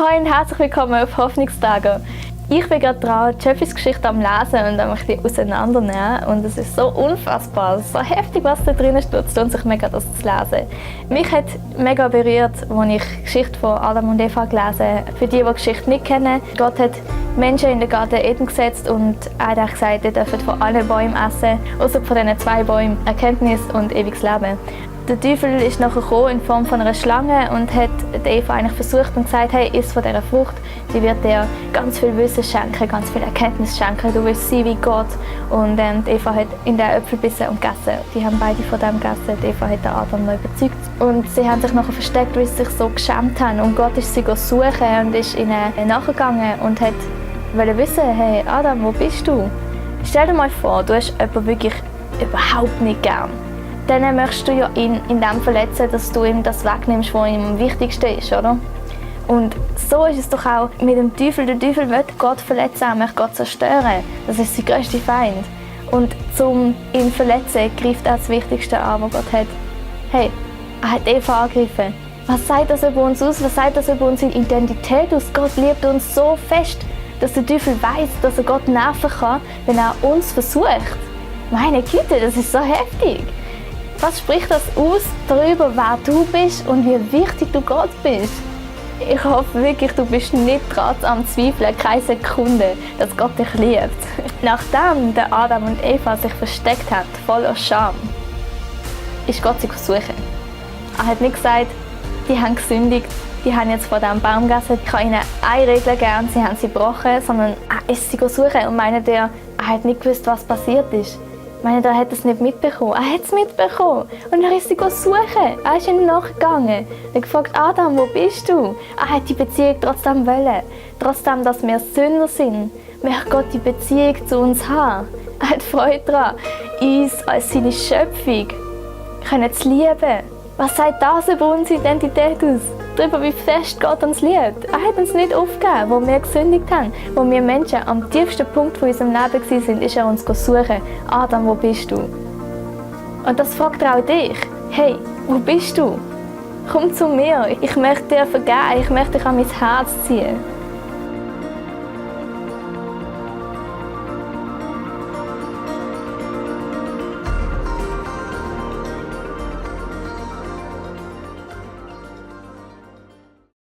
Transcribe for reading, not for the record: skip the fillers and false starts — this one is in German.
Hallo und herzlich willkommen auf Hoffnungsträger. Ich bin gerade dran, die Schöpfungsgeschichte am Lesen und dann möchte ich auseinandernehmen. Und es ist so unfassbar, so heftig, was da drin steht. Es lohnt sich mega, das zu lesen. Mich hat mega berührt, als ich die Geschichte von Adam und Eva gelesen habe. Für die Geschichte nicht kennen, Gott hat Menschen in den Garten Eden gesetzt und hat gesagt, ihr dürft von allen Bäumen essen, außer von diesen 2 Bäumen, Erkenntnis und ewiges Leben. Der Teufel ist nachher gekommen in Form von einer Schlange und hat Eva eigentlich versucht und gesagt, hey, iss von dieser Frucht, die wird dir ganz viel Wissen schenken, ganz viel Erkenntnis schenken, du wirst sein wie Gott. Und Eva hat in den Äpfel gebissen und gegessen. Die haben beide von dem gegessen. Eva hat den Adam noch überzeugt. Und sie haben sich nachher versteckt, weil sie sich so geschämt haben. Und Gott ist sie suchen und ist ihnen nachgegangen und wollte wissen, hey Adam, wo bist du? Stell dir mal vor, du hast jemanden wirklich überhaupt nicht gern. Dann möchtest du ja ihn in dem verletzen, dass du ihm das wegnimmst, was ihm am wichtigsten ist, oder? Und so ist es doch auch mit dem Teufel. Der Teufel will Gott verletzen, er möchte Gott zerstören. Das ist sein grösster Feind. Und um ihn zu verletzen, greift er das Wichtigste an, was Gott hat. Hey, er hat Eva angegriffen. Was sagt das über uns aus? Was sagt das über unsere Identität aus? Gott liebt uns so fest, dass der Teufel weiß, dass er Gott nerven kann, wenn er uns versucht. Meine Güte, das ist so heftig. Was spricht das aus darüber, wer du bist und wie wichtig du Gott bist? Ich hoffe wirklich, du bist nicht dran am Zweifeln, keine Sekunde, dass Gott dich liebt. Nachdem der Adam und Eva sich versteckt haben, voller Scham, ist Gott sie suchen. Er hat nicht gesagt, die haben gesündigt, die haben jetzt von diesem Baum gegessen, ich habe ihnen eine Regel gegeben, sie haben sie gebrochen, sondern er ist sie suchen und meint er hat nicht gewusst, was passiert ist. Er hat es nicht mitbekommen. Er hat es mitbekommen. Und er ist sie suchen. Er ist ihm nachgegangen. Er hat gefragt, Adam, wo bist du? Er hat die Beziehung trotzdem wollen. Trotzdem, dass wir Sünder sind, möchte Gott die Beziehung zu uns haben. Er hat Freude daran, uns als seine Schöpfung zu lieben. Was sagt das über unsere Identität aus? Darüber, wie fest Gott uns liebt. Er hat uns nicht aufgegeben, wo wir gesündigt haben. Wo wir Menschen am tiefsten Punkt von unserem Leben waren, ist er uns suchen. Adam, wo bist du? Und das fragt er auch dich. Hey, wo bist du? Komm zu mir. Ich möchte dir vergeben. Ich möchte dich an mein Herz ziehen.